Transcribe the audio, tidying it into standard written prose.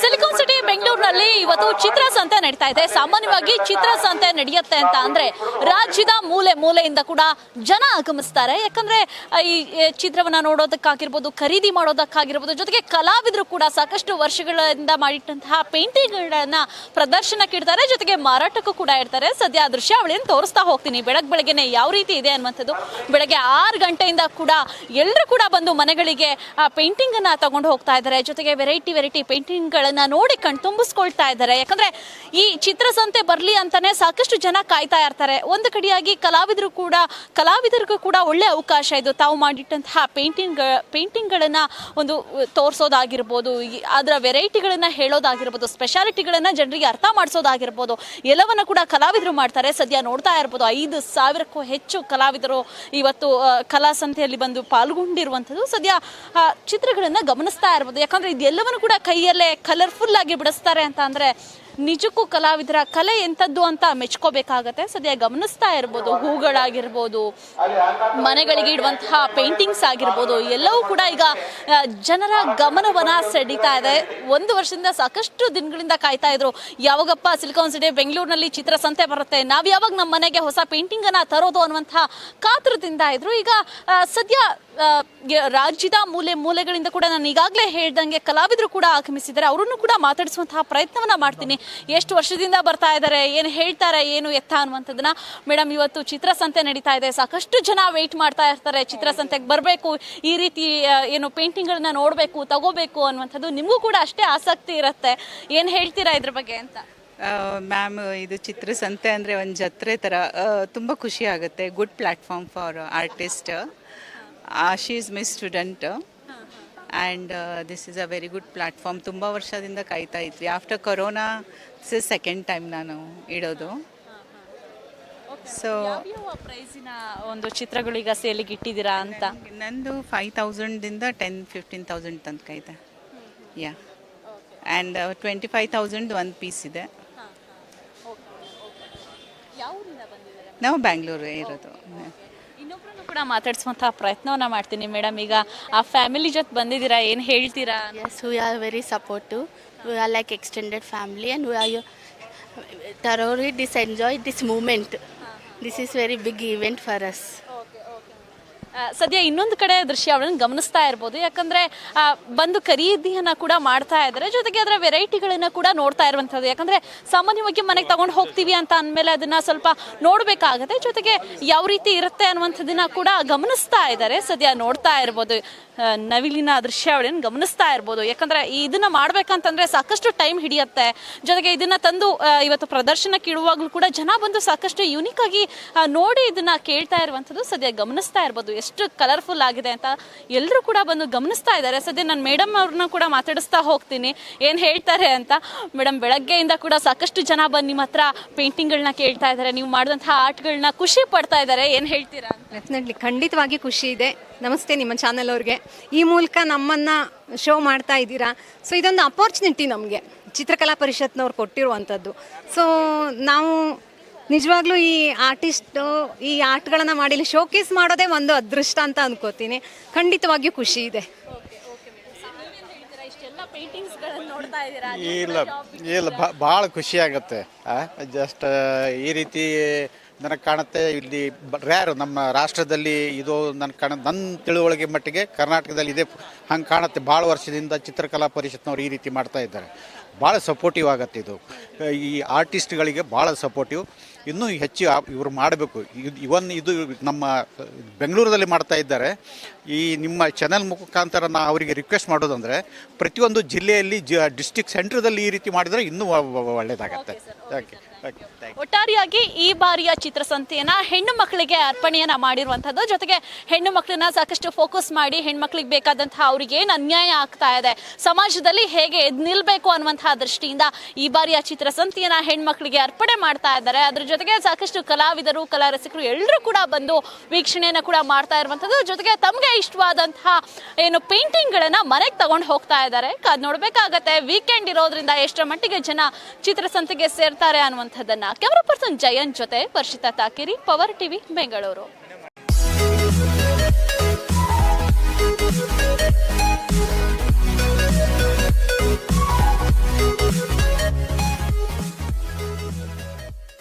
Silicon city ಬೆಂಗಳೂರಿನಲ್ಲಿ ಇವತ್ತು ಚಿತ್ರಸಂತೆ ನಡೀತಾ ಇದೆ. ಸಾಮಾನ್ಯವಾಗಿ ಚಿತ್ರಸಂತೆ ನಡೆಯುತ್ತೆ ಅಂತ ಅಂದ್ರೆ ರಾಜ್ಯದ ಮೂಲೆ ಮೂಲೆಯಿಂದ ಕೂಡ ಜನ ಆಗಮಿಸ್ತಾರೆ. ಯಾಕಂದ್ರೆ ಈ ಚಿತ್ರವನ್ನ ನೋಡೋದಕ್ಕಾಗಿರ್ಬೋದು, ಖರೀದಿ ಮಾಡೋದಕ್ಕಾಗಿರ್ಬೋದು, ಜೊತೆಗೆ ಕಲಾವಿದರು ಕೂಡ ಸಾಕಷ್ಟು ವರ್ಷಗಳಿಂದ ಮಾಡಿಟ್ಟಂತಹ ಪೇಂಟಿಂಗ್ಗಳನ್ನ ಪ್ರದರ್ಶನಕ್ಕೆ ಇಡ್ತಾರೆ, ಜೊತೆಗೆ ಮಾರಾಟಕ್ಕೂ ಕೂಡ ಇಡ್ತಾರೆ. ಸದ್ಯ ದೃಶ್ಯಾವಳಿಯನ್ನು ತೋರಿಸ್ತಾ ಹೋಗ್ತೀನಿ. ಬೆಳಗ್ಗೆನೆ ಯಾವ ರೀತಿ ಇದೆ ಅನ್ನುವಂಥದ್ದು. ಬೆಳಗ್ಗೆ 6 ಗಂಟೆಯಿಂದ ಕೂಡ ಎಲ್ಲರೂ ಕೂಡ ಬಂದು ಮನೆಗಳಿಗೆ ಪೇಂಟಿಂಗ್ ಅನ್ನ ತಗೊಂಡು ಹೋಗ್ತಾ ಇದ್ದಾರೆ. ಜೊತೆಗೆ ವೆರೈಟಿ ಪೇಂಟಿಂಗ್ ಗಳನ್ನ ನೋಡಿ ತುಂಬಿಸ್ಕೊಳ್ತಾ ಇದ್ದಾರೆ. ಯಾಕಂದ್ರೆ ಈ ಚಿತ್ರಸಂತೆ ಬರ್ಲಿ ಅಂತಾನೆ ಸಾಕಷ್ಟು ಜನ ಕಾಯ್ತಾ ಇರ್ತಾರೆ. ಒಂದು ಕಡೆಯಾಗಿ ಕಲಾವಿದರಿಗೂ ಕೂಡ ಒಳ್ಳೆ ಅವಕಾಶ ಇದು. ತಾವು ಮಾಡಿಟ್ಟಂತಹ ಪೇಂಟಿಂಗ್ ಗಳನ್ನ ಒಂದು ತೋರಿಸೋದಾಗಿರ್ಬೋದು, ಅದರ ವೆರೈಟಿಗಳನ್ನ ಹೇಳೋದಾಗಿರ್ಬೋದು, ಸ್ಪೆಷಾಲಿಟಿಗಳನ್ನ ಜನರಿಗೆ ಅರ್ಥ ಮಾಡಿಸೋದಾಗಿರ್ಬೋದು, ಎಲ್ಲವನ್ನ ಕೂಡ ಕಲಾವಿದರು ಮಾಡ್ತಾರೆ. ಸದ್ಯ ನೋಡ್ತಾ ಇರ್ಬೋದು 5,000ಕ್ಕೂ ಹೆಚ್ಚು ಕಲಾವಿದರು ಇವತ್ತು ಕಲಾ ಸಂತೆಯಲ್ಲಿ ಬಂದು ಪಾಲ್ಗೊಂಡಿರುವಂಥದ್ದು. ಸದ್ಯ ಚಿತ್ರಗಳನ್ನ ಗಮನಿಸ್ತಾ ಇರ್ಬೋದು. ಯಾಕಂದ್ರೆ ಇದೆಲ್ಲವನ್ನು ಕೂಡ ಕೈಯಲ್ಲೇ ಕಲರ್ಫುಲ್ ಆಗಿ ಬಿಡಿಸ್ತಾರೆ ಅಂತ ಅಂದ್ರೆ ನಿಜಕ್ಕೂ ಕಲಾವಿದರ ಕಲೆ ಎಂಥದ್ದು ಅಂತ ಮೆಚ್ಕೋಬೇಕಾಗತ್ತೆ. ಸದ್ಯ ಗಮನಿಸ್ತಾ ಇರ್ಬೋದು, ಹೂಗಳಾಗಿರ್ಬೋದು, ಮನೆಗಳಿಗೆ ಇಡುವಂತಹ ಪೇಂಟಿಂಗ್ಸ್ ಆಗಿರ್ಬೋದು, ಎಲ್ಲವೂ ಕೂಡ ಈಗ ಜನರ ಗಮನವನ್ನ ಸೆಳೀತಾ ಇದೆ. 1 ವರ್ಷದಿಂದ ಸಾಕಷ್ಟು ದಿನಗಳಿಂದ ಕಾಯ್ತಾ ಇದ್ರು, ಯಾವಾಗಪ್ಪ ಸಿಲಿಕಾನ್ ಸಿಟಿ ಬೆಂಗಳೂರಿನಲ್ಲಿ ಚಿತ್ರಸಂತೆ ಬರುತ್ತೆ, ನಾವು ಯಾವಾಗ ನಮ್ಮ ಮನೆಗೆ ಹೊಸ ಪೇಂಟಿಂಗ್ ಅನ್ನ ತರೋದು ಅನ್ನುವಂತಹ ಕಾತುರದಿಂದ ಇದ್ರು. ಈಗ ಸದ್ಯ ರಾಜ್ಯದ ಮೂಲೆಗಳಿಂದ ಕೂಡ ನಾನು ಈಗಾಗಲೇ ಹೇಳ್ದಂಗೆ ಕಲಾವಿದರು ಕೂಡ ಆಗಮಿಸಿದ್ದಾರೆ. ಅವರನ್ನು ಕೂಡ ಮಾತಾಡಿಸುವಂತಹ ಪ್ರಯತ್ನವನ್ನ ಮಾಡ್ತೀನಿ. ಎಷ್ಟು ವರ್ಷದಿಂದ ಬರ್ತಾ ಇದ್ದಾರೆ, ಏನು ಹೇಳ್ತಾರೆ, ಏನು ಎತ್ತ ಅನ್ನುವಂಥದ್ದನ್ನ. ಮೇಡಮ್, ಇವತ್ತು ಚಿತ್ರಸಂತೆ ನಡೀತಾ ಇದೆ, ಸಾಕಷ್ಟು ಜನ ವೆಯ್ಟ್ ಮಾಡ್ತಾ ಇರ್ತಾರೆ ಚಿತ್ರಸಂತೆಗೆ ಬರಬೇಕು, ಈ ರೀತಿ ಏನು ಪೇಂಟಿಂಗ್ಗಳನ್ನ ನೋಡಬೇಕು, ತಗೋಬೇಕು ಅನ್ನುವಂಥದ್ದು. ನಿಮಗೂ ಕೂಡ ಅಷ್ಟೇ ಆಸಕ್ತಿ ಇರುತ್ತೆ. ಏನು ಹೇಳ್ತೀರಾ ಇದ್ರ ಬಗ್ಗೆ ಅಂತ? ಮ್ಯಾಮ್, ಇದು ಚಿತ್ರಸಂತೆ ಅಂದರೆ ಒಂದು ಜಾತ್ರೆ ಥರ ತುಂಬ ಖುಷಿ ಆಗುತ್ತೆ. Good platform for artist. She is my student and this is a very good platform. ತುಂಬ ವರ್ಷದಿಂದ ಕಾಯ್ತಾ ಇದ್ವಿ. After corona this is second time ನಾನು ಇಡೋದು. ಸೊ ಪ್ರೈಸಿನ ಒಂದು ಚಿತ್ರಗಳು ಈಗ ಸೇಲಿಗೆ ಇಟ್ಟಿದ್ದೀರಾ ಅಂತ? ನಂದು 5,000ದಿಂದ 10,000-15,000 ತನಕ ಇದೆ. ಯಾ, ಆ್ಯಂಡ್ 25,000 ಒಂದು ಪೀಸ್ ಇದೆ. ನಾವು ಬ್ಯಾಂಗ್ಳೂರು ಇರೋದು. ಇನ್ನೊಬ್ಬರನ್ನು ಕೂಡ ಮಾತಾಡಿಸುವಂತಹ ಪ್ರಯತ್ನವನ್ನ ಮಾಡ್ತೀನಿ. ಮೇಡಮ್, ಈಗ ಆ ಫ್ಯಾಮಿಲಿ ಜೊತೆ ಬಂದಿದ್ದೀರಾ, ಏನು ಹೇಳ್ತೀರಾ? Yes, we are very supportive. We are like extended family and we are thoroughly enjoy this moment. This is very big event for us. ಸದ್ಯ ಇನ್ನೊಂದು ಕಡೆ ದೃಶ್ಯಾವಳಿಯನ್ನು ಗಮನಿಸ್ತಾ ಇರ್ಬೋದು. ಯಾಕಂದ್ರೆ ಬಂದು ಖರೀದಿಯನ್ನ ಕೂಡ ಮಾಡ್ತಾ ಇದ್ದಾರೆ, ಜೊತೆಗೆ ಅದರ ವೆರೈಟಿಗಳನ್ನ ಕೂಡ ನೋಡ್ತಾ ಇರುವಂಥದ್ದು. ಯಾಕಂದ್ರೆ ಸಾಮಾನ್ಯವಾಗಿ ಮನೆಗೆ ತಗೊಂಡು ಹೋಗ್ತೀವಿ ಅಂತ ಅಂದಮೇಲೆ ಅದನ್ನ ಸ್ವಲ್ಪ ನೋಡ್ಬೇಕಾಗತ್ತೆ, ಜೊತೆಗೆ ಯಾವ ರೀತಿ ಇರುತ್ತೆ ಅನ್ನುವಂಥದ್ದನ್ನ ಕೂಡ ಗಮನಿಸ್ತಾ ಇದ್ದಾರೆ. ಸದ್ಯ ನೋಡ್ತಾ ಇರ್ಬೋದು, ನವಿಲಿನ ದೃಶ್ಯಾವಳಿಯನ್ನು ಗಮನಿಸ್ತಾ ಇರ್ಬೋದು. ಯಾಕಂದ್ರೆ ಇದನ್ನ ಮಾಡ್ಬೇಕಂತಂದ್ರೆ ಸಾಕಷ್ಟು ಟೈಮ್ ಹಿಡಿಯುತ್ತೆ. ಜೊತೆಗೆ ಇದನ್ನ ತಂದು ಇವತ್ತು ಪ್ರದರ್ಶನಕ್ಕೆ ಇಡುವಾಗಲೂ ಕೂಡ ಜನ ಬಂದು ಸಾಕಷ್ಟು ಯೂನಿಕ್ ಆಗಿ ನೋಡಿ ಇದನ್ನ ಕೇಳ್ತಾ ಇರುವಂಥದ್ದು ಸದ್ಯ ಗಮನಿಸ್ತಾ ಇರ್ಬೋದು. ಎಷ್ಟು ಕಲರ್ಫುಲ್ ಆಗಿದೆ ಅಂತ ಎಲ್ಲರೂ ಕೂಡ ಬಂದು ಗಮನಿಸ್ತಾ ಇದ್ದಾರೆ. ಸದ್ಯ ನಾನು ಮೇಡಮ್ ಅವ್ರನ್ನ ಕೂಡ ಮಾತಾಡಿಸ್ತಾ ಹೋಗ್ತೀನಿ, ಏನು ಹೇಳ್ತಾರೆ ಅಂತ. ಮೇಡಮ್, ಬೆಳಗ್ಗೆಯಿಂದ ಕೂಡ ಸಾಕಷ್ಟು ಜನ ಬಂದು ನಿಮ್ಮ ಹತ್ರ ಪೇಂಟಿಂಗ್ಗಳನ್ನ ಕೇಳ್ತಾ ಇದ್ದಾರೆ, ನೀವು ಮಾಡಿದಂತಹ ಆರ್ಟ್ಗಳನ್ನ ಖುಷಿ ಪಡ್ತಾ ಇದ್ದಾರೆ, ಏನು ಹೇಳ್ತೀರಾ? ಡೆಫಿನೆಟ್ಲಿ, ಖಂಡಿತವಾಗಿ ಖುಷಿ ಇದೆ. ನಮಸ್ತೆ ನಿಮ್ಮ ಚಾನೆಲ್ ಅವ್ರಿಗೆ. ಈ ಮೂಲಕ ನಮ್ಮನ್ನು ಶೋ ಮಾಡ್ತಾ ಇದ್ದೀರಾ. ಸೊ ಇದೊಂದು ಅಪರ್ಚುನಿಟಿ ನಮಗೆ ಚಿತ್ರಕಲಾ ಪರಿಷತ್ನವ್ರು ಕೊಟ್ಟಿರುವಂಥದ್ದು. ಸೊ ನಾವು ನಿಜವಾಗ್ಲೂ ಈ ಆರ್ಟಿಸ್ಟು ಈ ಆರ್ಟ್ಗಳನ್ನು ಮಾಡಿ ಇಲ್ಲಿ ಶೋಕೇಸ್ ಮಾಡೋದೇ ಒಂದು ಅದೃಷ್ಟ ಅಂತ ಅಂದ್ಕೋತೀನಿ. ಖಂಡಿತವಾಗಿಯೂ ಖುಷಿ ಇದೆ. ಇಲ್ಲ ಭಾಳ ಖುಷಿ ಆಗುತ್ತೆ. ಜಸ್ಟ್ ಈ ರೀತಿ ನನಗೆ ಕಾಣುತ್ತೆ ಇಲ್ಲಿ ರ್ಯಾರು ನಮ್ಮ ರಾಷ್ಟ್ರದಲ್ಲಿ ಇದು ನನ್ನ ತಿಳುವಳಿಕೆ ಮಟ್ಟಿಗೆ ಕರ್ನಾಟಕದಲ್ಲಿ ಇದೆ ಹಂಗೆ ಕಾಣುತ್ತೆ. ಭಾಳ ವರ್ಷದಿಂದ ಚಿತ್ರಕಲಾ ಪರಿಷತ್ನವ್ರು ಈ ರೀತಿ ಮಾಡ್ತಾ ಇದ್ದಾರೆ. ಭಾಳ ಸಪೋರ್ಟಿವ್ ಆಗುತ್ತೆ ಇದು. ಈ ಆರ್ಟಿಸ್ಟ್ಗಳಿಗೆ ಭಾಳ ಸಪೋರ್ಟಿವ್. ಇನ್ನೂ ಹೆಚ್ಚು ಇವರು ಮಾಡಬೇಕು. ಇದು ನಮ್ಮ ಬೆಂಗಳೂರಲ್ಲಿ ಮಾಡ್ತಾ ಇದ್ದಾರೆ. ಈ ನಿಮ್ಮ ಚಾನೆಲ್ ಮುಖಾಂತರ ನಾ ಅವರಿಗೆ ರಿಕ್ವೆಸ್ಟ್ ಮಾಡೋದಂದರೆ ಪ್ರತಿಯೊಂದು ಜಿಲ್ಲೆಯಲ್ಲಿ ಡಿಸ್ಟ್ರಿಕ್ಟ್ ಸೆಂಟ್ರದಲ್ಲಿ ಈ ರೀತಿ ಮಾಡಿದರೆ ಇನ್ನೂ ಒಳ್ಳೆಯದಾಗತ್ತೆ. ಒಟ್ಟಾರೆಯಾಗಿ ಈ ಬಾರಿಯ ಚಿತ್ರಸಂತೆಯನ್ನ ಹೆಣ್ಣು ಮಕ್ಕಳಿಗೆ ಅರ್ಪಣೆಯನ್ನ ಮಾಡಿರುವಂಥದ್ದು, ಜೊತೆಗೆ ಹೆಣ್ಣು ಮಕ್ಕಳನ್ನ ಸಾಕಷ್ಟು ಫೋಕಸ್ ಮಾಡಿ ಹೆಣ್ಮಕ್ಳಿಗೆ ಬೇಕಾದಂತಹ ಅವ್ರಿಗೆ ಏನು ಅನ್ಯಾಯ ಆಗ್ತಾ ಇದೆ, ಸಮಾಜದಲ್ಲಿ ಹೇಗೆ ಎದ್ದು ನಿಲ್ಬೇಕು ಅನ್ನುವಂತಹ ದೃಷ್ಟಿಯಿಂದ ಈ ಬಾರಿಯ ಚಿತ್ರಸಂತೆಯನ್ನ ಹೆಣ್ಮಕ್ಳಿಗೆ ಅರ್ಪಣೆ ಮಾಡ್ತಾ ಇದ್ದಾರೆ. ಅದ್ರ ಜೊತೆಗೆ ಸಾಕಷ್ಟು ಕಲಾವಿದರು, ಕಲಾ ರಸಿಕರು ಎಲ್ಲರೂ ಕೂಡ ಬಂದು ವೀಕ್ಷಣೆಯನ್ನ ಕೂಡ ಮಾಡ್ತಾ ಇರುವಂಥದ್ದು. ಜೊತೆಗೆ ತಮಗೆ ಇಷ್ಟವಾದಂತಹ ಏನು ಪೇಂಟಿಂಗ್ಗಳನ್ನ ಮನೆಗೆ ತಗೊಂಡು ಹೋಗ್ತಾ ಇದ್ದಾರೆ. ಕಾದ್ ನೋಡ್ಬೇಕಾಗತ್ತೆ, ವೀಕೆಂಡ್ ಇರೋದ್ರಿಂದ ಎಷ್ಟರ ಮಟ್ಟಿಗೆ ಜನ ಚಿತ್ರಸಂತೆಗೆ ಸೇರ್ತಾರೆ ಅನ್ನುವಂಥದ್ದನ್ನ. ಕ್ಯಾಮರಾ ಪರ್ಸನ್ ಜಯಂತ್ ಜೊತೆ ವರ್ಷಿತಾ ತಾಕಿರಿ, ಪವರ್ ಟಿವಿ, ಬೆಂಗಳೂರು.